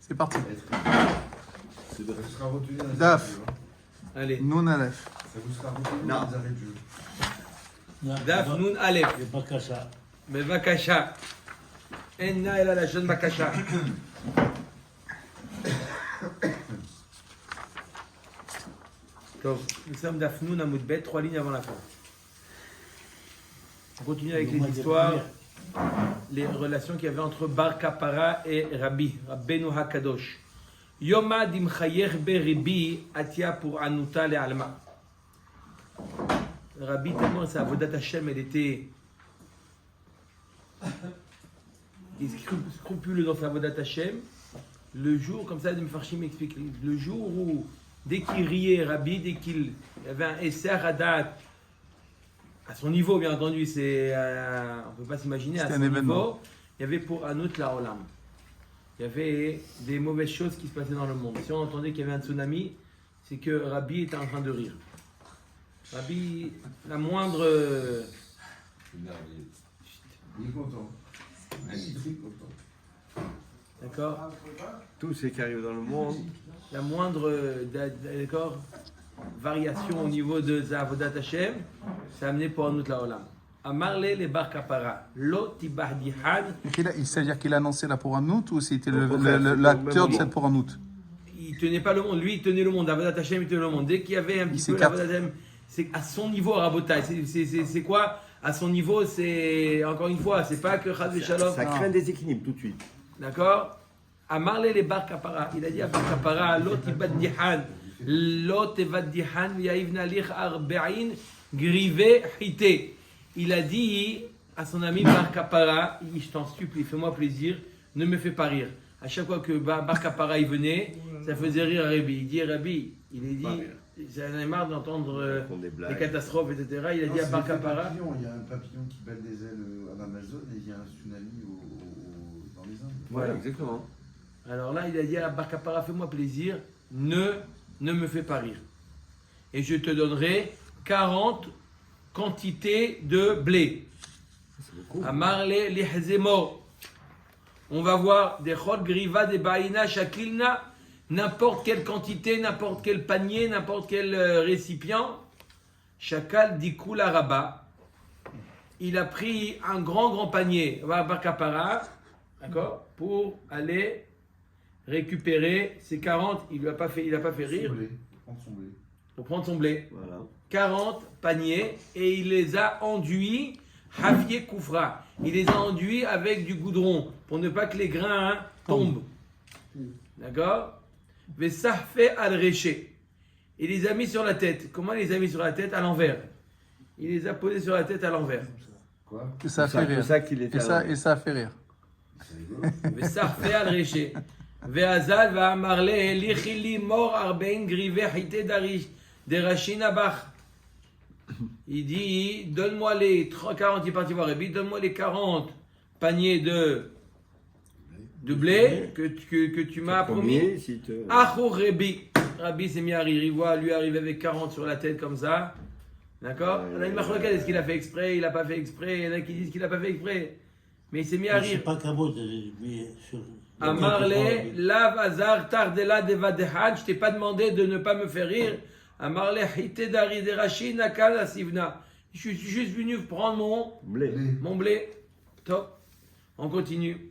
C'est parti. Ça vous sera retenu dans les Daf. arrêts de jeu, hein. Allez. Nun Aleph. Ça vous sera retenu dans les arrêts de jeu. Daf Nun Aleph. בבקשה. Bevakasha. Enna ela la jeune Bakasha. Donc, nous sommes Daf Nun Amoud Bet, 3 lignes avant la fin. On continue avec les histoires, les relations qu'il y avait entre Bar Kapara et Rabbi, Rabbeinu HaKadosh. Yoma dimchayer beribi atia pour anuta le alma. Rabbi, tellement sa avodat Hashem, elle était scrupuleux dans sa avodat Hashem. Le jour, comme ça, de Mefarshim m'explique, le jour où, dès qu'il riait Rabbi, dès qu'il y avait un Esser Hadat, à son niveau, bien entendu, c'est, on ne peut pas s'imaginer, à C'était son un niveau, événement. il y avait pour Anut la Olam. Il y avait des mauvaises choses qui se passaient dans le monde. Si on entendait qu'il y avait un tsunami, c'est que Rabbi était en train de rire. Rabbi, la moindre... Il est content. Il est très content. D'accord? Tout ce qui arrive dans le monde, La moindre d'accord, variation au niveau de Zavodat Hashem, ça a amené pour Anut la Olam. Amarle le bar kapara, lo tibahdihan. C'est-à-dire qu'il a annoncé la pour un août ou c'était Au l'acteur de même cette pour un août? Il tenait pas le monde, lui il tenait le monde. Avodat Hashem il tenait le monde. Dès qu'il y avait un petit peu s'écarte. l'Avodat Hashem, c'est à son niveau Rabotai. C'est quoi? À son niveau, c'est encore une fois, c'est pas que Chad Shalom. ça crée un déséquilibre tout de suite. D'accord? Amarle les bar kapara. Il a dit à bar kapara, lo tibaddihan, lo tevaddihan, yaivna lich arba'in, grivé hité. Il a dit à son ami Bar Kapara, je t'en supplie, fais-moi plaisir, ne me fais pas rire. À chaque fois que Bar Kapara y venait, ça faisait rire à Rabbi. Il dit Rabbi, il a dit, j'en ai marre d'entendre Font des les blagues. catastrophes, etc. Il a Non, dit à c'est Bar l'effet Kapara, papillon. Il y a un papillon qui balle des ailes en Amazon et il y a un tsunami dans les Indes. Voilà, exactement. alors là, il a dit à Bar Kapara, fais-moi plaisir, ne me fais pas rire. Et je te donnerai 40 quantités de blé. C'est beaucoup. Amarle lihzemo. On va voir des chol griva, des baïna, shakilna, n'importe quelle quantité, n'importe quel panier, n'importe quel récipient. Shakal dikula rabba. Il a pris un grand panier, Bar Kapara, d'accord, pour aller récupérer ces 40. Il a pas fait rire. Son blé. Prendre son blé. Pour prendre son blé. Voilà. 40 paniers et il les a enduits Havier Koufra. Il les a enduits avec du goudron pour ne pas que les grains tombent. D'accord? Vesahfe al-Reché. Il les a mis sur la tête. Comment il les a mis sur la tête? À l'envers. Il les a posés sur la tête à l'envers. Quoi? Et ça a fait C'est rire. ça qu'il était. Et ça a fait rire. C'est rigolo. Vesahfe al-Reché. Ve'azal va'amarle lichili mor arbein grivé hité darish derashin abach. Il dit, donne-moi les 40, il est parti voir Rabbi, donne-moi les 40 paniers de blé que tu m'as promis. Si te... Achou Rabbi. Rabbi s'est mis à rire, il voit lui arriver avec 40 sur la tête comme ça. D'accord? Il y a une marque est-ce qu'il a fait exprès, il n'a pas fait exprès, il y en a qui disent qu'il n'a pas fait exprès. Mais il s'est mis à C'est rire. pas Kabod, mais sur... Amarle, lav azar tardela devadehan, je t'ai pas demandé de ne pas me faire rire. Amarle, hite dari derashi nakal sivna. Je suis juste venu prendre Blé. mon blé. Top. On continue.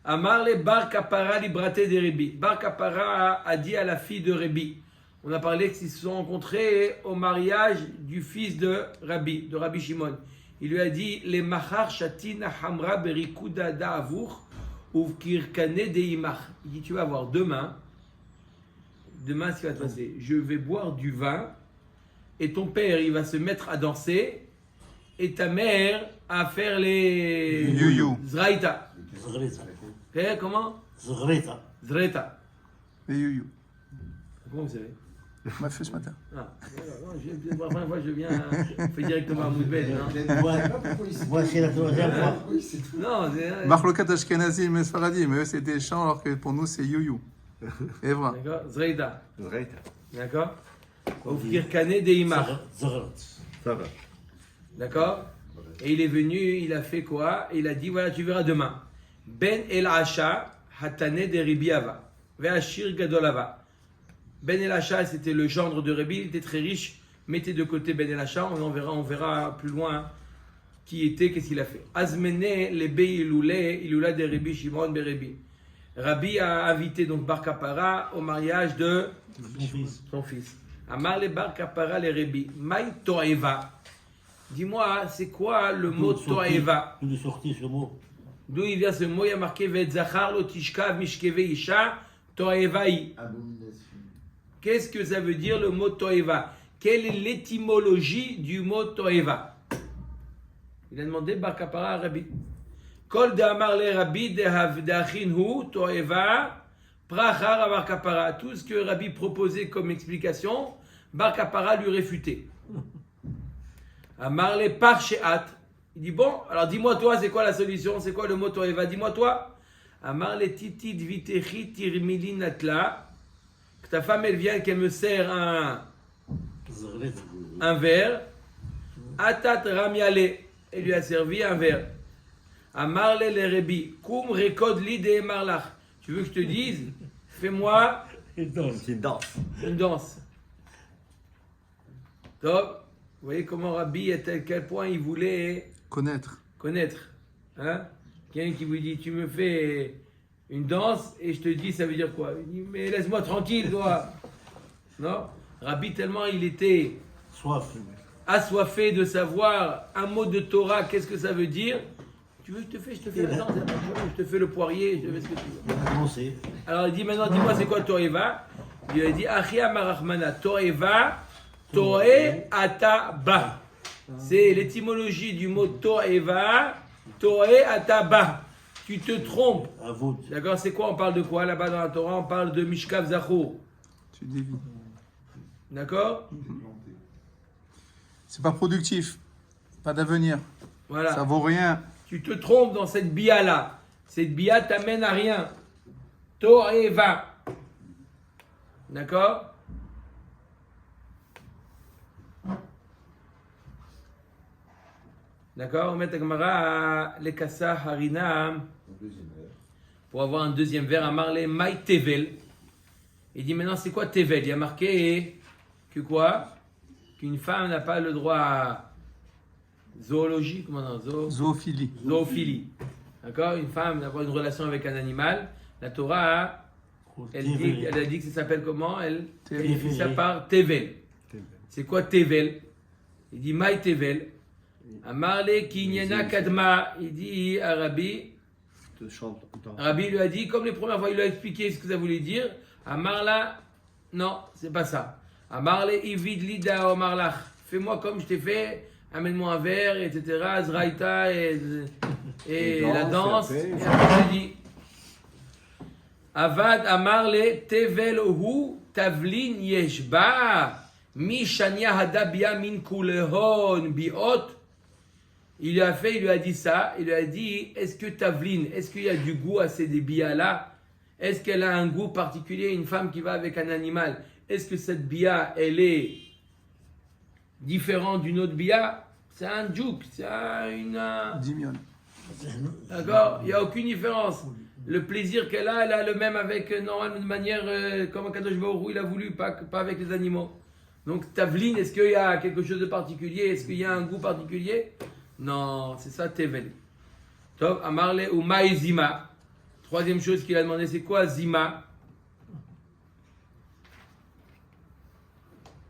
Amarle bar kapara libraté de Rebi. Bar kapara a dit à la fille de Rebi. On a parlé qu'ils se sont rencontrés au mariage du fils de Rabbi Shimon. Il lui a dit les machar shatina hamra berikuda da'avour ou kirkane deimach. Il dit tu vas voir demain, ce qui va te passer. Je vais boire du vin et ton père il va se mettre à danser et ta mère à faire les You. zraïta. זغריטה. Eh, comment? זغריטה. Zraïta. Et you. Comment vous savez? On m'a fait ce matin. Ah, la première fois je viens, on fait directement à Moudbel. moi, c'est la troisième fois. Oui, c'est tout. Non, c'est. Marlokat Ashkenazi, mais Sfaradi, mais eux c'était chant alors que pour nous c'est you. Et voilà. D'accord? Zraïta. Vrai. D'accord? Ou kirkane deimach. זغרט. Ça va. D'accord? Et il est venu, il a fait quoi? Il a dit voilà, tu verras demain. Ben el Asha, Hatane de Rabbi Ava. Ve'ashir gadol Ava. Ben Elasha, c'était le gendre de Rabbi, il était très riche. Mettez de côté Ben Elasha, on verra plus loin qui était, qu'est-ce qu'il a fait. Azmene lebe ilula de Rabbi Shimon ben Rabbi. Rabbi a invité donc Bar Kapara au mariage de son fils. Amar le Bar Kapara le Rabbi. Maï Toeva. Dis-moi, c'est quoi le mot Toeva? D'où est sorti ce mot? D'où il vient ce mot? Il y a marqué Vetzachar lo tishkav mishkeve isha Toevaï. Abomination. Qu'est-ce que ça veut dire le mot Toeva? Quelle est l'étymologie du mot Toeva? Il a demandé Bar Kapara à Rabbi. Kol de Amar le Rabbi de Havdachinhu Toeva Prachar Bar Kapara. Tout ce que Rabbi proposait comme explication, Bar Kapara lui réfutait. Amar le Parcheat. Il dit bon, alors dis-moi toi, c'est quoi la solution? C'est quoi le mot Toeva? Dis-moi toi. Amar le Titit Vitechi Tirmilinatla. Que ta femme elle vient, qu'elle me sert un verre. Atat Ramiale. Elle lui a servi un verre. Amarle le Rebi. Kum rekod li de marlach. Tu veux que je te dise? Fais-moi Une petite danse. une danse. Top. Vous voyez comment Rabbi, à quel point il voulait Connaître. connaître. Hein? Quelqu'un qui vous dit, tu me fais une danse et je te dis, ça veut dire quoi? Il dit, mais laisse-moi tranquille, toi. Non? Rabbi, tellement il était Soif. assoiffé de savoir un mot de Torah, qu'est-ce que ça veut dire? Tu veux que je te fais la danse, je te fais le poirier, je te fais ce que tu veux. Il a commencé. Alors il dit maintenant, dis-moi c'est quoi Toeva? Il lui a dit, Achia Marachmana, Toeva, Toe Ata Ba. C'est l'étymologie du mot Toeva, Toe Ata Ba. Tu te trompes. À vous. D'accord? C'est quoi? On parle de quoi là-bas dans la Torah? On parle de Mishkav Zachor. Tu dévis. D'accord? C'est pas productif. Pas d'avenir. Voilà. Ça vaut rien. Tu te trompes dans cette bia-là. Cette bia t'amène à rien. Toeva. D'accord? D'accord? On met la Gemara à l'Ekassa Harinam pour avoir un deuxième vers à Marley Maï Tevel. Il dit maintenant c'est quoi Tevel? Il y a marqué que quoi? Qu'une femme n'a pas le droit à zoologie, comment on dit? Zoophilie. Zoophilie. D'accord? Une femme n'a pas une relation avec un animal. La Torah, elle a dit que ça s'appelle comment? Elle qualifie ça par Tevel. C'est quoi Tevel? Il dit Maï Tevel. Amarle Kinyana Kadma. Il dit à Rabbi. Je te chante tout le temps. Rabbi lui a dit, comme les premières fois, il lui a expliqué ce que ça voulait dire. Amarla, non, c'est pas ça. Amarle Ivid Lida Omarlach. Fais-moi comme je t'ai fait. Amène-moi un verre, etc. Zraïta et la danse. Et après, je dis Avad Amarle Tevel Hu Tavlin Yeshba Mi Shania Hadabia Min Kulehon Biot. Il lui a dit ça. Il lui a dit est-ce que Tavlin, est-ce qu'il y a du goût à ces bia-là? Est-ce qu'elle a un goût particulier? Une femme qui va avec un animal, est-ce que cette bia, elle est différente d'une autre bia? C'est un djouk, c'est une. Dimion. D'accord? Il n'y a aucune différence. Le plaisir qu'elle a, elle a le même avec, normalement, de manière comme Kadosh Baruch Hu, il a voulu, pas avec les animaux. Donc, Tavlin, est-ce qu'il y a quelque chose de particulier? Est-ce qu'il y a un goût particulier? Non, c'est ça, Tevel. Tov, Amarle ou Maï Zima. Troisième chose qu'il a demandé, c'est quoi Zima?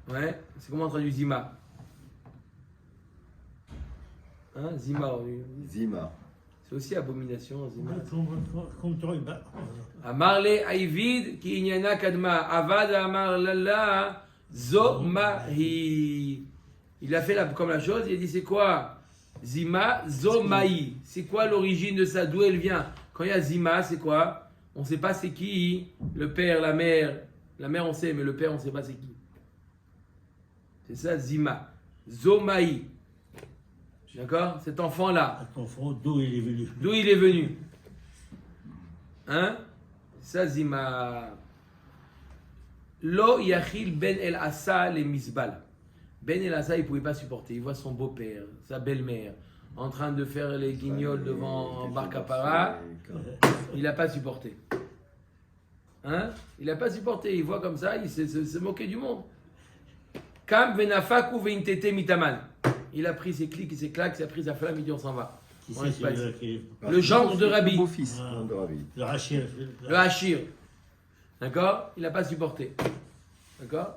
Ouais, c'est comment on traduit Zima? Hein, Zima, oui. Zima. C'est aussi abomination, Zima. Comme toi, bah. Amarle Aïvid ki inyana kadma. Avad Amar Lalla Zomahi. Il a fait comme la chose, il a dit c'est quoi? Zima, Zomahi. C'est quoi l'origine de ça? D'où elle vient? Quand il y a Zima, c'est quoi? On ne sait pas c'est qui. Le père, la mère. La mère, on sait, mais le père, on ne sait pas c'est qui. C'est ça, Zima. Zomahi. D'accord? Cet enfant-là. Cet enfant, d'où il est venu? D'où il est venu? Hein? Ça, Zima. Lo Yachil Ben El Assa le Misbal. Ben El Assa, il ne pouvait pas supporter. Il voit son beau-père, sa belle-mère, en train de faire les guignols devant Bar Kapara. Il n'a pas supporté. Hein? Il n'a pas supporté. Il voit comme ça, il s'est moqué du monde. Kam venafaku veintete mitaman. Il a pris ses clics et ses claques, il a pris sa flamme, il dit on s'en va. Qui On c'est reste pas celui-là ici. qui est. Le gendre de Rabbi, Beau fils. Ah, De Ravi. le Rachir. le Hachir. D'accord? Il n'a pas supporté. D'accord?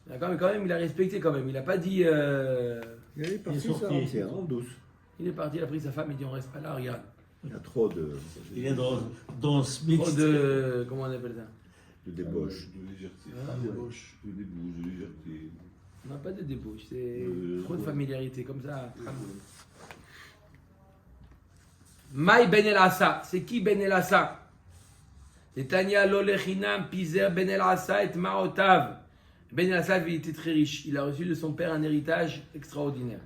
D'accord, mais quand même, il a respecté quand même. Il n'a pas dit. Il est Il est parti sorti. ça entière, en douce. Il est parti, il a pris sa femme, il dit on reste pas là, regarde. Il y a trop de Il est dans ce mix. Trop de. Comment on appelle ça? débauche. De légèreté. Ah, débauche. De débauche, de légèreté. Non, pas de débauche, c'est trop de ouais. familiarité, comme ça. Maï Ben El Assa, c'est qui Ben El Assa? C'est Tania Lolechinam Pizer Ben El Assa et Maotav. Ben El Assa, il était très riche. Il a reçu de son père un héritage extraordinaire.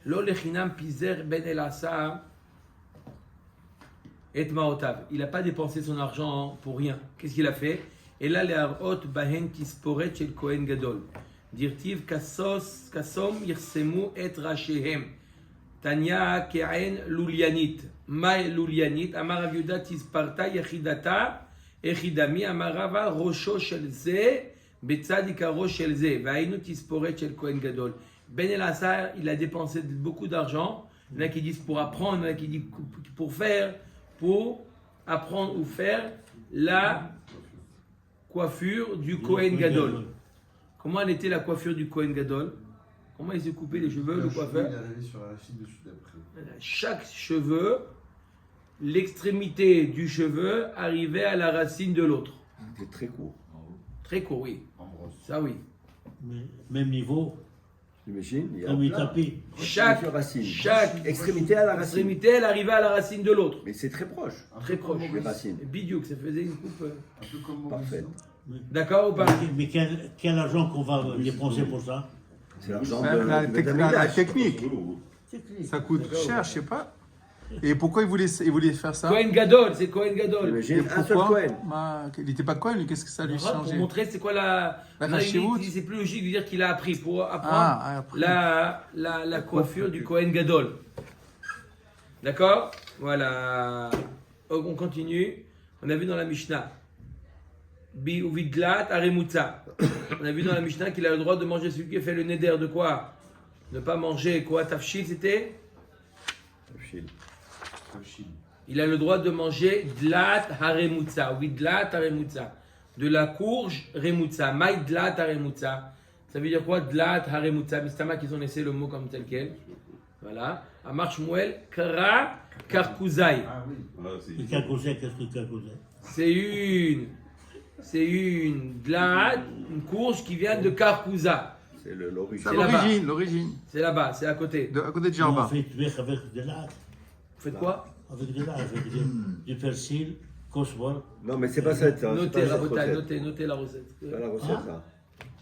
Lolechinam Pizer Ben El Assa et Maotav. Il n'a pas dépensé son argent pour rien. Qu'est-ce qu'il a fait? Et là, les Arot Bahen Kisporet Shel Kohen Gadol. Dirtiv Kasom Yirsemu et Rachehem. Tanya Ke'en Lulianit. Maï Lulianit. Amar Aviuda Tisparta Yachidata. Echidami Amarava Rosho Shelze. Betzadik Rosh Shelze. Vainu Tisporet Shel Kohen Gadol. Ben El Assa, il a dépensé beaucoup d'argent. Il y en a qui disent pour apprendre, il y en a qui disent pour apprendre ou faire la coiffure du Kohen Gadol. Comment elle était la coiffure du Kohen Gadol? Comment il s'est coupé les cheveux, le coiffeur? Il est arrivé sur la fille dessus d'après. Chaque cheveu, l'extrémité du cheveu arrivait à la racine de l'autre. C'était très court. Très court, oui. En brosse. Ça, oui. Mais même niveau, J'imagine. Il y a comme il plein. tapait. Chaque Racine. extrémité à la racine. extrémité, elle arrivait à la racine de l'autre. Mais c'est très proche. Très proche. Les racines. Bidiouk, ça faisait une coupe. Un peu comme Parfait. D'accord ou pas? Mais quel argent qu'on va dépenser pour ça? C'est l'argent La, la de tec- Beth la- la Amidash. technique, ça coûte cher, je sais pas. Et pourquoi il voulait faire ça? Kohen Gadol, c'est Kohen Gadol. J'imagine Et un seul pourquoi? Cohen. Il n'était pas Cohen, lui, qu'est-ce que ça lui Pour changeait? montrer c'est quoi la chashivut. c'est plus logique de dire qu'il a appris pour apprendre Après. la coiffure du Kohen Gadol. D'accord? Voilà. On continue. On a vu dans la Mishnah. Bi uvidlat aremutza. On a vu dans la Mishnah qu'il a le droit de manger celui qui a fait le neder de quoi? Ne pas manger quoi? Tafshil, c'était? Il a le droit de manger dlat haremutza, oui dlat haremutza, de la courge remutza, maï dlat haremutza. Ça veut dire quoi dlat haremutza? Mistama qu'ils ont laissé le mot comme tel quel. Voilà. Amar Shmuel kara karkuzai. Ah oui. Le carcoset, qu'est-ce que le carcoset? C'est une dlat, une courge qui vient de Karkouza. C'est l'origine. C'est là-bas. l'origine. C'est là-bas, c'est à côté. À côté de On Jarba. fait tuer avec de l'âge. Vous faites quoi? Avec de l'âge, avec du persil, cosmol. Non, mais c'est pas ça. c'est pas Notez, cette Rabotai, recette. notez la recette. C'est pas la recette, ça.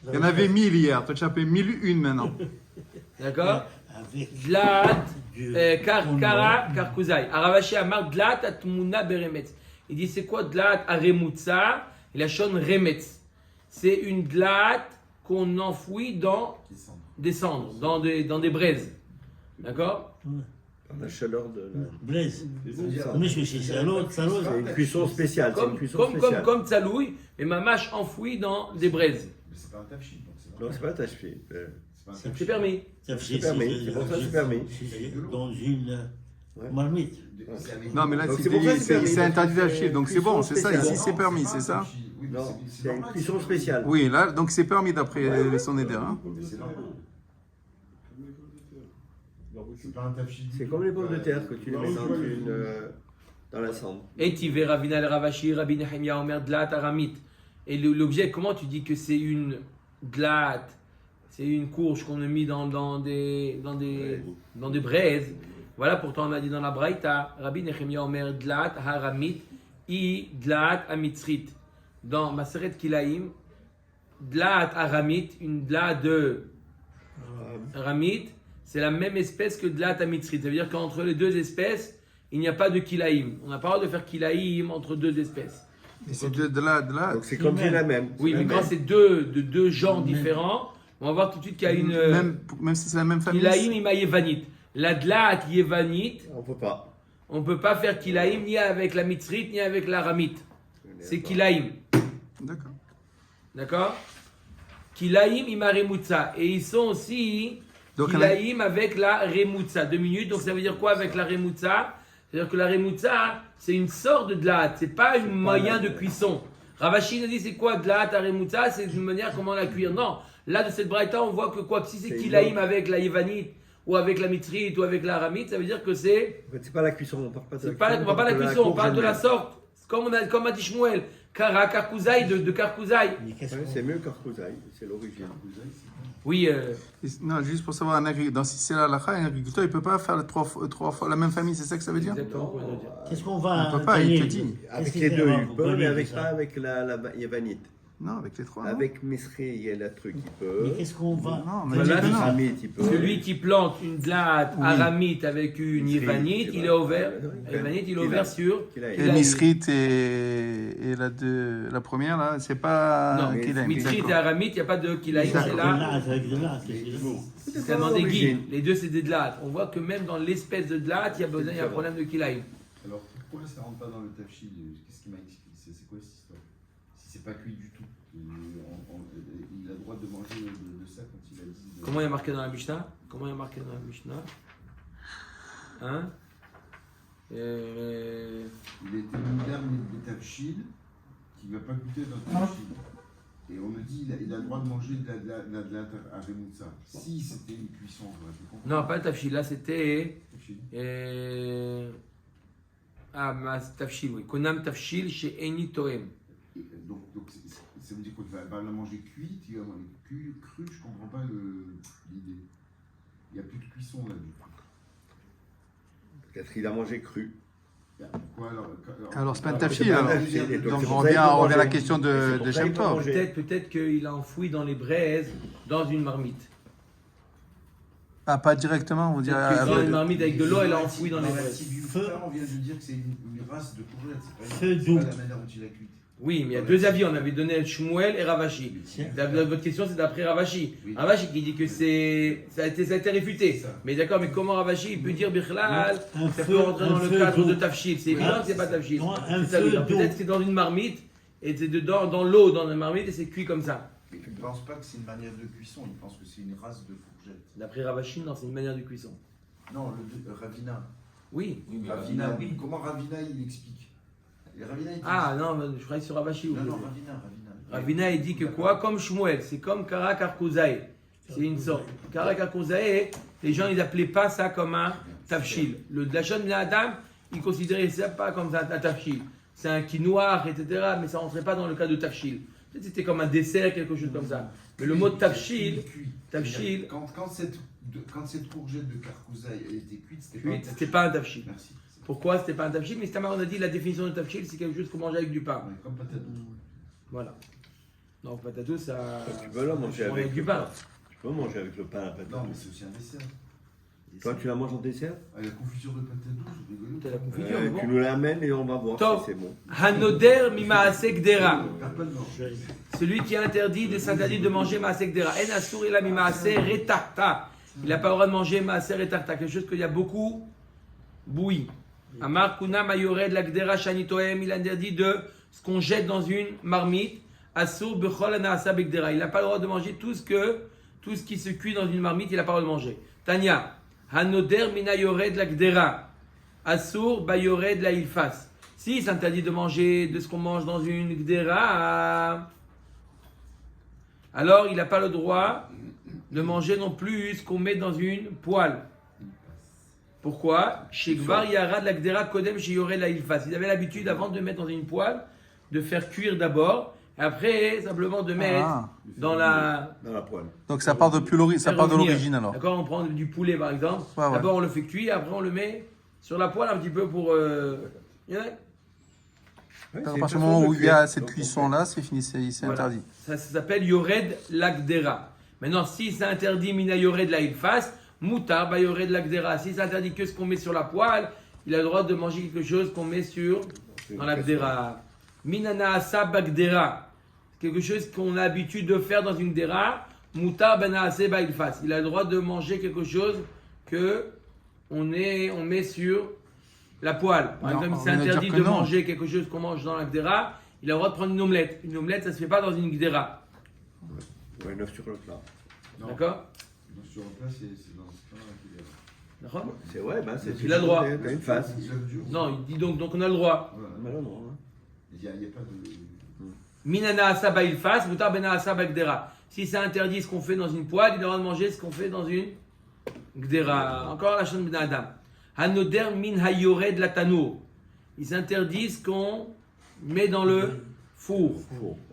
Il y en avait 1000 hier, toi tu as fait 1001 maintenant. D'accord? Avec Dlat, du kara, karkuzai. Aravashi amar dlat atmuna beremetz. Il dit c'est quoi dlat aremutza? Il a shon remetz. C'est une dlat qu'on enfouit dans Qui sent. des cendres, dans des braises. D'accord? La chaleur de la... Blaise. Ça. Mais c'est à l'autre, c'est à l'autre. C'est une cuisson spéciale. C'est une cuisson spéciale. Comme Tsalouille, mais ma mâche enfouie dans des braises. Mais c'est pas un tafchid, donc c'est Non, c'est pas attaché. C'est pas un C'est tafchid. permis. C'est permis, c'est pour ça que c'est permis. Dans une Ouais. marmite. Non, mais là Donc, c'est c'est pour ça que c'est permis, c'est parce interdit que d'acheter, c'est donc c'est bon, c'est ça, cuisson ici c'est permis, c'est ça? Oui, mais Non, c'est c'est une normal, cuisson spéciale. Oui, là, donc c'est permis d'après son éder. Hein. Mais c'est normal. C'est pas un tafchid. C'est comme les pommes de terre que tu les mets dans la cendre. Et Tivé, Ravina, le Ravashi, Rabbi Nehemia, Omer, Dlat, Aramit. Et l'objet, comment tu dis que c'est une dlat? C'est une courge qu'on a mis dans des braises. Voilà, pourtant on a dit dans la Braïta, Rabbi Nehemia, Omer, Dlat, Haramit, I, Dlat, Amitzrit. Dans Maseret Kilaim, Dlat, Aramit, une dlat de Aramit, c'est la même espèce que Dlat, Amitzrit. Ça veut dire qu'entre les deux espèces, il n'y a pas de Kilaim. On n'a pas le droit de faire Kilaim entre deux espèces. Et c'est de là. Donc c'est comme c'est la même. Oui, mais quand c'est deux genres différents, on va voir tout de suite qu'il y a une Même si c'est la même famille. Kilaim ima yevanit. La dlat yevanit, On peut pas. on ne peut pas faire Kilaim ni avec la mitzrit ni avec la ramit. c'est Kilaïm. D'accord. D'accord? Kilaïm imaremutza. Et ils sont aussi Donc, Kilaïm avec la remutza. 2 minutes. Donc ça veut dire quoi avec la remutza? C'est-à-dire que la remutza, c'est une sorte de dlat. C'est pas un moyen de cuisson. Ravashi a dit c'est quoi dlat à remutza? C'est une manière comment la cuire. Non. Là, de cette braïta, on voit que quoi? Si c'est Kilaïm avec la Yévanite, ou avec la mitrite, ou avec la aramite, ça veut dire que c'est. En fait, c'est pas la cuisson, on parle pas de la C'est pas, cuisson. on parle pas de la cuisson, on parle de la sorte. Comme a dit Shmuel, Karkouzaï de Karkouzaï. Mais qu'est-ce Ouais, qu'on c'est mieux qu'Arkouzaï, c'est l'origine. Oui, Non, juste pour savoir, si c'est la halakha, un agriculteur, il ne peut pas faire trois fois la même famille, c'est ça que ça veut dire? exactement. Comment dire. Qu'est-ce qu'on va. On peut pas, il Daniel, te dit. Avec qu'est-ce les qu'il deux, va il vous peut, mais donner avec de pas ça avec la Yavanite. Non, avec les trois. non. Avec Misri, il y a le truc, il peut. Mais qu'est-ce qu'on va. Non, mais Voilà, dis que non. Aramite, il peut. Celui qui plante une dlat Oui. aramite avec une Misri, Yévanite, c'est il est vrai. ouvert. Ouais. Yévanite, il est Qu'il a- ouvert sur. qu'il a- Et Misrit et la première, là, c'est pas Non, Kilaïm. Mitrite et D'accord. aramite, il n'y a pas de Kilaïm, D'accord. c'est De là. là, avec de là, c'est bon. C'est tellement des guides. l'origine. Les deux, c'est des dlat. On voit que même dans l'espèce de dlat, il y a besoin, il y a un problème de Kilaïm. Alors pourquoi ça rentre pas dans le tafchil? Qu'est-ce qu'il m'a expliqué? C'est quoi cette histoire? Si c'est pas cuit du tout, il a le droit de manger de ça quand il a dit. Comment il y a marqué dans la Mishnah? Comment il y a marqué dans la Mishnah? Hein? Il était moderne de tafchil qui ne va pas goûter dans le tafchil. Et on me dit il a le droit de manger de la haremoutza. Si c'était une cuisson, j'aurais pu comprendre. Non, pas le tafshil. Là, c'était. Tafchil. Tafshil, oui. Konam tafshil chez Eni Toem. Et donc ça veut dire qu'on va la manger cuite, il va manger crue, je comprends pas l'idée. Il n'y a plus de cuisson là du coup. Peut-être qu'il a mangé cru. Pourquoi Alors, c'est pas un Alors, tafchil, c'est pas un alors. tafchil, et donc, On c'est pour revient ça qu'il peut à la manger. question C'est de pour ça Shem qu'il peut Tov. manger. Peut-être qu'il a enfoui dans les braises, dans une marmite. Ah, pas directement, on dirait. Peut-être que dans avec- une marmite avec de l'eau, elle a enfoui dans les la braises. on vient de dire que c'est une race de courgette, c'est Feu pas doux. la manière dont il a cuite. Oui, mais il y a deux avis. On avait donné Shmuel et Ravashi. Votre question, c'est d'après Ravashi. Oui. Ravashi qui dit que ça a été réfuté. C'est ça. Mais d'accord, mais comment Ravashi il peut dire Bichlal, Un ça feu- peut rentrer un dans le feu cadre d'eau. de Tafshil. C'est évident que c'est pas Tafshil. Non, un C'est ça, feu alors d'eau. peut-être que c'est dans une marmite et c'est dedans, dans l'eau, dans la marmite et c'est cuit comme ça. Mais il ne pense pas que c'est une manière de cuisson, il pense que c'est une race de courgette. D'après Ravashi, non, c'est une manière de cuisson. Non, Ravina. Oui. Ravina, oui. Comment Ravina il explique? Et Ravina, il dit- Ah non, mais je croyais sur Ravashi. Non, non, Ravina. Ravina. Ravina, il dit que quoi? Comme Shmuel, c'est comme Kara Karkouzaï. C'est une sorte. Kara Karkouzaï, les gens, ils appelaient pas ça comme un tafshil. Le Dachon de Adam, ils considéraient ça pas comme un tafshil. C'est un quinoa, etc. Mais ça rentrait pas dans le cas de tafshil. Peut-être c'était comme un dessert, quelque chose comme ça. Mais le mot tafshil, tafshil, Quand cette courgette de Karkouzaï elle était cuite, c'était pas un tafshil. Merci. Pourquoi c'était pas un tafshil? Mais Stamar, on a dit la définition de tafshil, c'est quelque chose qu'on mange avec du pain. Ouais, comme patate douce. Voilà. Donc patatou, ça. Tu peux la manger on mange avec du le pain. pain. Tu peux manger avec le pain à patate. Non, mais c'est aussi un dessert. Toi, tu la manges en dessert? Ah, la confiture de patate douce, rigolo. T'as la confiture, Tu bon. nous l'amènes et on va voir Top. si c'est bon. Hanoder mimaase gdera. Perds pas le nord. Celui qui est interdit de s'interdit de manger maase gdera. En asur ila mimaase retarta. Il n'a pas le droit de manger maase retarta. Quelque chose qu'il y a beaucoup bouilli. Amar kuna mayored la gdera shanitoem. Il interdit de ce qu'on jette dans une marmite. Asur bechol anaasa begdera. Il n'a pas le droit de manger tout ce qui se cuit dans une marmite. Il n'a pas le droit de manger. Tanya. Hanoder mina yored la gdera. Asur bayored la ilfas. Si s'interdit de manger de ce qu'on mange dans une gdera, alors il n'a pas le droit de manger non plus ce qu'on met dans une poêle. Pourquoi? Chez Gvar Yara de la gdera kodem chez yored la ilfas. Il avait l'habitude avant de mettre dans une poêle de faire cuire d'abord, et après simplement de mettre Ah. dans la. Dans la poêle. Donc ça part de l'origine alors. D'accord, on prend du poulet par exemple. Ouais, ouais. D'abord on le fait cuire, après on le met sur la poêle un petit peu pour. Ouais, À c'est partir une du moment façon où de il y a cuire. cette Donc, cuisson-là, c'est fini, c'est Voilà. interdit. Ça s'appelle Yored Lagdera. Maintenant, si c'est interdit Mina Yored la Ilfas, Moutar ba Yored Lagdera. Si c'est interdit que ce qu'on met sur la poêle, il a le droit de manger quelque chose qu'on met dans la Gdera. Minana Asa Bagdera. Quelque chose qu'on a l'habitude de faire dans une Gdera. Moutar ben Ase ba Ilfas. Il a le droit de manger quelque chose que on met sur la poêle. Par Non, exemple, on c'est vient de dire interdit que de non. manger quelque chose qu'on mange dans la Gdera. il a le droit de prendre une omelette. Une omelette, ça se fait pas dans une gdera. Ouais, 9 sur le plat. Non. D'accord? Donc, sur le plat, c'est dans ce cas-là qu'il est. D'accord? C'est ouais, bah c'est. Il a le droit. T'as une face. C'est l'œuf dur. Non, il dit donc on a le droit. Voilà. Mais non, non. Il n'y a pas de. Minana asaba il fasse, mutar bena asaba gdera. Si c'est interdit ce qu'on fait dans une poêle, il a le droit de manger ce qu'on fait dans une gdera. Encore la chaîne ben Adam. Hanoder min hayored la tanour. Ils s'interdisent ce qu'on met dans le four.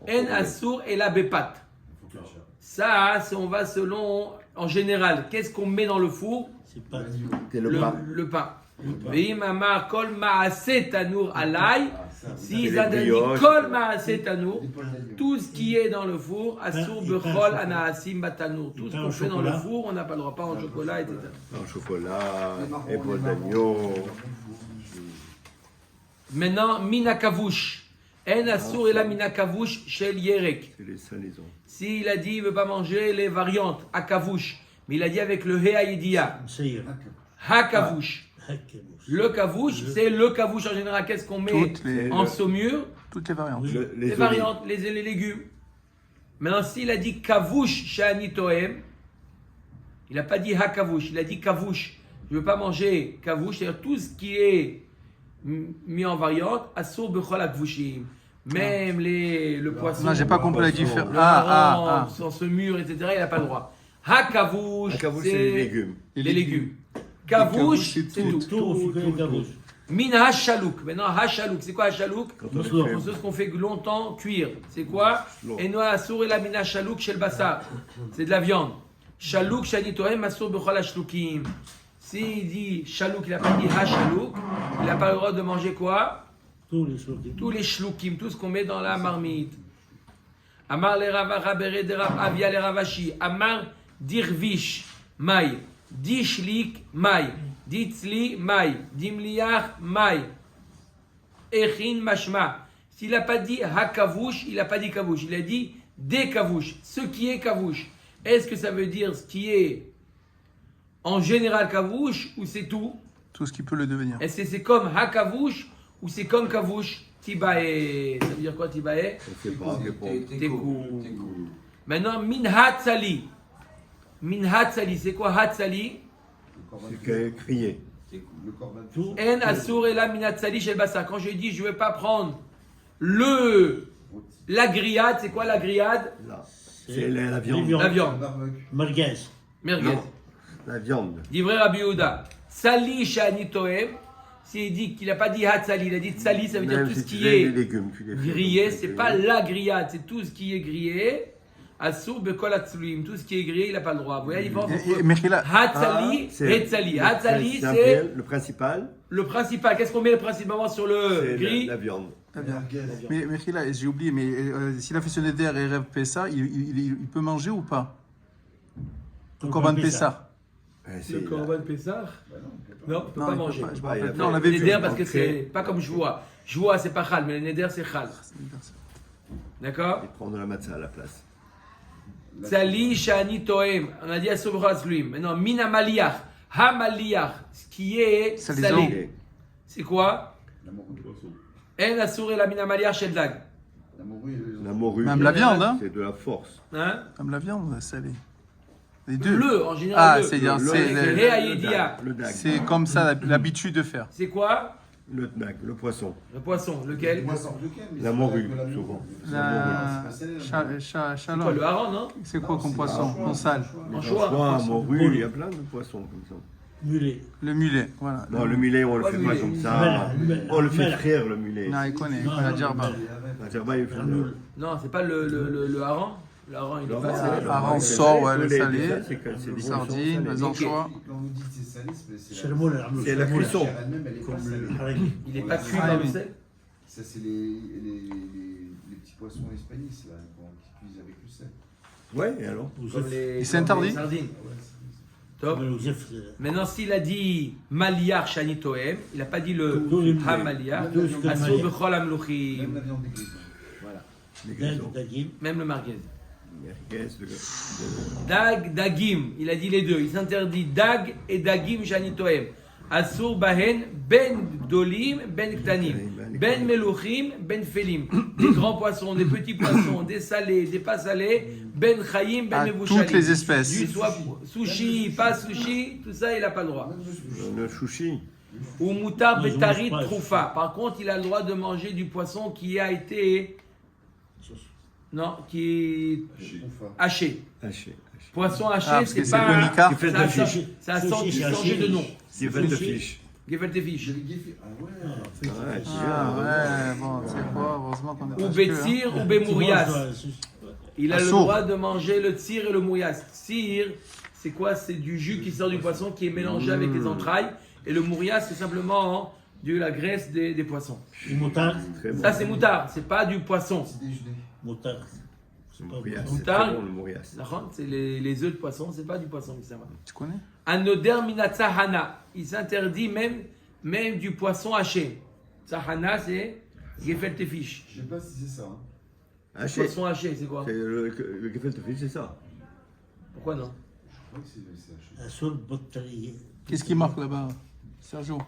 En assour et la bepat. Il faut que le chat. Ça, on va selon, en général, qu'est-ce qu'on met dans le four? C'est pas C'est le pain. Le pain. Veim amar kol maaseh tanour alay. Ah, ça, S'ils les interdisent brioches. kol maaseh tanour, des poils d'agneau. tout ce qui est dans le four, assour Il pain au bechol chocolat. anaasim batanour. Tout Il ce pain qu'on au fait dans le chocolat. four, on n'a pas le droit, pas en chocolat, etc. En chocolat, Les marrons, épaule les marrons. d'agneau. Maintenant, minakavouche. En assour et la minakavouche chez Yerek. C'est les salaisons. S'il a dit il ne veut pas manger les variantes, akavouche, mais il a dit avec le he ayedia, Seir. hakavouche. Le kavouche, c'est le kavouche en général. Qu'est-ce qu'on met Toutes les, en saumure? toutes les variantes. Oui. Les olives. variantes, les légumes. Maintenant, s'il a dit kavouche shani toem, il n'a pas dit hakavouche, il a dit kavouche. Je ne veux pas manger kavouche, c'est-à-dire tout ce qui est mis en variante, assour bechol akvushim. Même le poisson, Non, j'ai pas compris la différence. le Ah, hareng, sans saumure, etc., il n'a pas le droit. Hakavouche, La cavouche, c'est les légumes. Les légumes. Kavouche, c'est tout. Tout, gavouche. Min hachalouk. Maintenant, hachalouk, c'est quoi hachalouk? Quand on Bonsoir. les fait, C'est ce qu'on fait longtemps cuire. C'est quoi? Long. Et noa assour et la mina chalouk chez le bassar. C'est de la viande. Chalouk, shanitoem, assour bechol hashloukim. S'il dit chalouk, il n'a pas dit hachalouk, il n'a pas le droit de manger quoi? Tous les choses. Tous les shloukim, tout ce qu'on met dans la marmite. Amar le rava bere de rav avia le ravashi. Amar dirvish mai. Dishlik mai. Ditzli mai. Dimliach mai. Echin mashma. S'il n'a pas dit hakavouche, il n'a pas dit kavouche. Il a dit des kavouches. Ce qui est kavouche. Est-ce que ça veut dire ce qui est en général kavouche ou c'est tout? Tout ce qui peut le devenir. Est-ce que c'est comme hakavouche ou c'est comme kavouche? Tibae. Ça veut dire quoi tibae? c'est pas répondre. Tekou. Maintenant, min hatzali. Min hatzali, c'est quoi hatzali? C'est crier. Le corban. Tout. En assour et la min hatzali chez le bassin. Quand je dis je ne vais pas prendre la grillade, c'est quoi la grillade? Là. C'est la viande. La viande. Merguez. Merguez. Non. La viande. Divrei Rabbi Yehuda. Sali shani toem. S'il dit qu'il n'a pas dit hatzali, il a dit tsali, ça veut dire Même tout si ce tu qui fais est les légumes, tu les fais. grillé, Donc, c'est pas la grillade, c'est tout ce qui est grillé. Assour bekol hatzluim, tout ce qui est grillé, il n'a pas le droit. Vous voyez la différence entre Mechila, hatzali et tzali. Hatzali, un c'est peu le principal. le principal. Qu'est-ce qu'on met principalement sur le C'est gris? la viande. mais Mechila, j'ai oublié, mais s'il a fait ce neder et rêve Pessa, il peut manger ou pas? Le Corban Pessa. C'est Le la- korban Pessah? Non, on ne peut pas il peut manger. pas, je me Ah, il a rappelle. fait- Non, on l'avait Le vu. neder parce que Ok. c'est pas comme joua. Joua, c'est pas chal, mais le neder, c'est chal. D'accord? Il prend de la matzah à la place. Tsali shani toem. On a dit à Sobrazluim. Maintenant, mina maliach. Ha maliach. Ce qui est Salaison. salé. C'est quoi? La morue. En assour et la mina maliach chez le dag. La morue. La morue. Même la viande, hein? C'est de la force. Hein? Comme la viande salée. Les deux. Le, en général. Ah, le. c'est-à-dire, Le- c'est le- le- Hé Ayedia. Le dag. c'est comme ça l'habitude de faire. C'est quoi? Le dag, le poisson. Le poisson. Lequel? La morue, souvent. C'est quoi, le hareng, non? C'est quoi comme poisson? En salle. En Les choix. anchois, morue, il y a plein de poissons comme ça. Mulet. Le mulet, voilà. Non, le mulet, on le Pas fait le pas mulet. comme ça. Mulet. On le fait Mulet. frire, le mulet. Non, il connaît, Non, la non, djerba. La djerba, il fait le... Non, c'est pas le hareng. Le hareng, il est pas salé. hareng c'est sort, salé, ouais, le lait, salé. déjà, c'est que c'est des Sardines, poissons les salés. anchois. Quand vous dites c'est salé, C'est le moule. C'est la cuisson. elle-même, elle est pas Comme salée. le hareng. Il est pas cuit Ah, dans le oui. sel. Ça, c'est les petits poissons espagnols, là, qui cuisent avec le sel. Ouais, et alors Comme les, Et c'est comme interdit les sardines. Ouais, c'est Top. Maintenant, s'il a dit maliar shani toem, il n'a pas dit le Tout le ha mulet. maliar. Tout ce que Assour maliar. bechol Même amluchim. la viande des grisons. Voilà. Les grisons. Dagim. Même le merguez. Merguez, Dag, dagim. Il a dit les deux. Il s'interdit dag et dagim shani toem. Asur bahen ben gdolim ben ktanim, ben meluchim ben felim. Des grands poissons, des petits poissons, des salés, des pas salés, ben chayim, ben Ah, mevushalim. toutes les espèces. Du soit sushi, pas sushi, tout ça il n'a pas le droit. Le sushi. Ou mutar Non, je betarit mange pas. troufa. Par contre, il a le droit de manger du poisson qui a été. Non, qui est haché. Haché. Poisson haché, Ah, parce que c'est c'est pas. le mika. Qui fait Ça a de fiche. ça a Sushi, changé de nom. Qui fait de fiche. Gefilte fish. Ah ouais. Ouais, c'est Ah bien. ouais, bon, tu sais quoi, heureusement qu'on est Ou pas betzir ou Tu bemourias. manges, Il a le Assaut. droit de manger le tsir et le mourias. Tsir, c'est quoi? C'est du jus qui sort du poisson qui est mélangé avec les entrailles. Et le mourias, c'est simplement de la graisse des poissons. du moutard. Très bon. Ça, c'est moutard, c'est pas du poisson. Petit déjeuner. Moutard. C'est Le pas mourias, bon. c'est Moutard. très bon, le mourias. La rente, c'est les œufs de poisson, c'est pas du poisson qui s'appelle. Tu connais? Anoder minatsa hana. Il s'interdit même du poisson haché. Sahana, c'est gefilte fish. Je sais pas si c'est ça. Hein. Haché. Poisson haché, c'est quoi? C'est le gefilte fish, c'est ça. Pourquoi non? Je crois que c'est haché. Asur botari. Qu'est-ce qui marque là-bas, Sergio?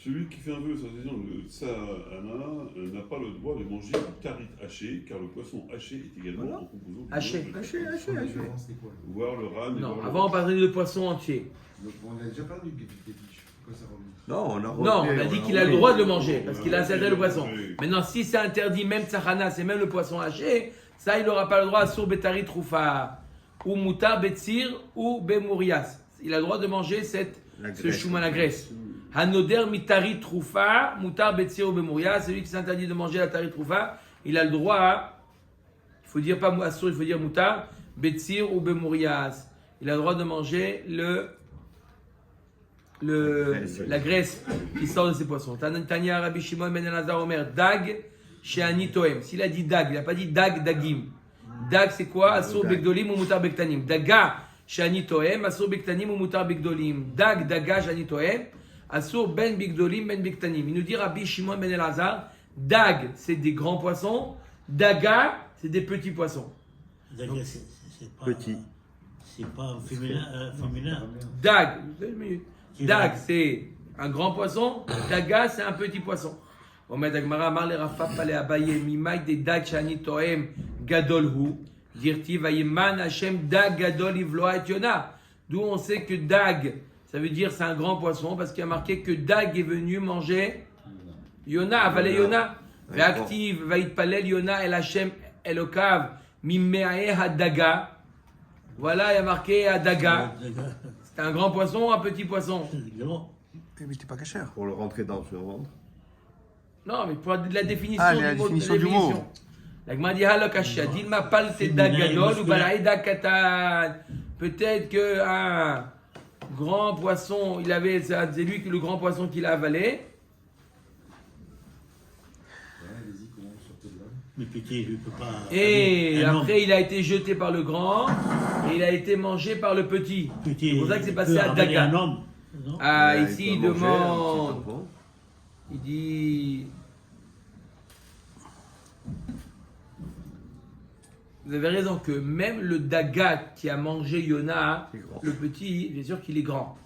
Celui qui fait un vœu, le Tsahana, n'a pas le droit de manger du tarit haché, car le poisson haché est également en composant du Haché. nom de- Haché. Avant, c'était quoi? Voir le ran et Non, voir le avant on roche. parlait de poisson entier. Donc, on a déjà parlé du gefilte fish. Pourquoi ça revient? Non, on a Non, on a dit qu'il a le droit de le manger parce qu'il a interdit le poisson. Oui. Maintenant, si c'est interdit, même tsahana, c'est même le poisson haché, ça il n'aura pas le droit sur betari troufa ou mutar betsir ou bemourias. Il a le droit de manger ce graisse. chouma la graisse. Hanoder mitari troufa, mutar betsir ou bemourias, celui qui s'interdit de manger la tari troufa, il a le droit, il faut dire pas assour, il faut dire mutar, betsir ou bemourias. Il a le droit de manger la graisse qui sort de ces poissons. Tanya Rabbi Shimon ben Elazar Omer, dag chez Anitoem. S'il a dit dag, il n'a pas dit dag dagim. Dag c'est quoi? Asur begdolim ou mutar bektanim. Daga chez Anitoem, asur bektanim ou mutar begdolim. Dag daga chez Anitoem, asur ben begdolim ben bektanim. Il nous dit Rabbi Shimon ben Elazar, dag c'est des grands poissons, daga c'est des petits poissons. C'est pas. Petit. C'est pas féminin. féminin. Dag, une minute. Dag, c'est un grand poisson. Daga, c'est un petit poisson. Omed Agmara, Amar le Rafa, Pale Abaye, Mimai de Dag, Shani Toem, Gadol Hu, Dirti, Vayeman, Hashem, Dag, Gadol, Ivloa et Yona. D'où on sait que Dag, ça veut dire c'est un grand poisson, parce qu'il y a marqué que Dag est venu manger Yona, avaler Yona. Réactive, Vaitpalel, Yona, El Hashem, Elokav, Mimeae Hadaga. Voilà, il y a marqué Hadaga. C'est un grand poisson ou un petit poisson? Eh, mais t'es pas cachère. Pour le rentrer dans le ventre. Non, mais pour la définition Ah, du la mot. définition du mot. La Gemara dit halakashia. Dilma pal teda gadol ou balaïda katan. Peut-être que un grand poisson, c'est lui le grand poisson qu'il a avalé. Ouais, allez-y, comment on sortait de là? Mais petit, je ne peux pas. Et Un après, il a été jeté par le grand et il a été mangé par le petit. Petit, C'est pour ça que c'est passé peut à avaler Daga. un homme. Non. Ah, Ouais, ici, il il doit manger un petit demande. enfant. Il dit. Vous avez raison que même le daga qui a mangé Yona, C'est grand. le petit, bien sûr qu'il est grand.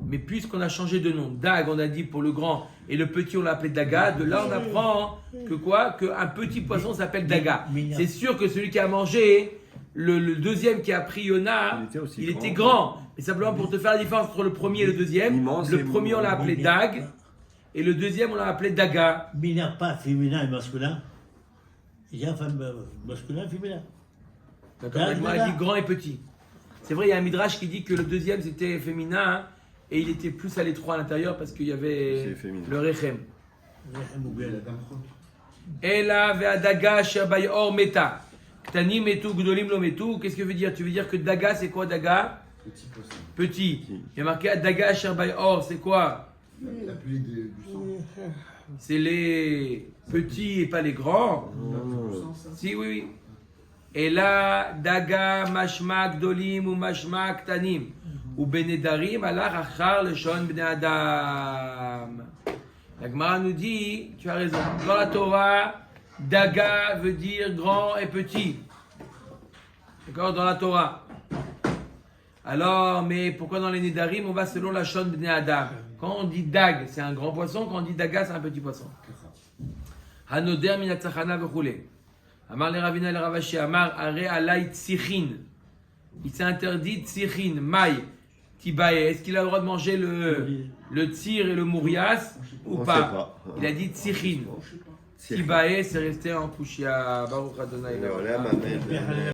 Mais puisqu'on a changé de nom, Dag on a dit pour le grand et le petit on l'a appelé Daga, de là on apprend que quoi? Qu'un petit poisson s'appelle Daga. C'est sûr que celui qui a mangé, le deuxième qui a pris Yona, Il était aussi il grand. était grand. Mais simplement pour te faire la différence entre le premier et le deuxième, Immense le et premier on l'a appelé Dag et le deuxième on l'a appelé Daga. Mais il n'y a pas féminin et masculin. Il y a masculin et féminin. D'accord, la Gemara dit grand et petit. C'est vrai, il y a un midrash qui dit que le deuxième c'était féminin hein, et il était plus à l'étroit à l'intérieur parce qu'il y avait C'est féminin. le rechem. La dame frotte. Ela ve'adaga shabai or meta. Ktanim metu gdolim lo metu. Qu'est-ce que veut dire? Tu veux dire que daga c'est quoi daga? Petit poisson. Petit. Il y a marqué daga shabai or, c'est quoi? La pluie du sang. C'est les petits et pas les grands. La pluie du sang, ça? Si, oui, oui. Ela daga mashma gdolim ou mashma ktanim. Ou benedarim alach achar leshon bnei adam. La Gemara nous dit, tu as raison, dans la Torah, daga veut dire grand et petit. D'accord, dans la Torah. Alors, mais pourquoi dans les Nedarim, on va selon la Shon Bnei Adam? Quand on dit dag, c'est un grand poisson. Quand on dit daga, c'est un petit poisson. Hanoder minatzachana v'choulé. Amar le Ravina le Ravashi, Amar are alay tzichin. Il s'est interdit tzichin, maï, tibae. Est-ce qu'il a le droit de manger le tzir et le mourias ou On pas? sait pas. Il a dit tzichin. Tibae, c'est resté en Kushia. Baruch Adonai. Amen.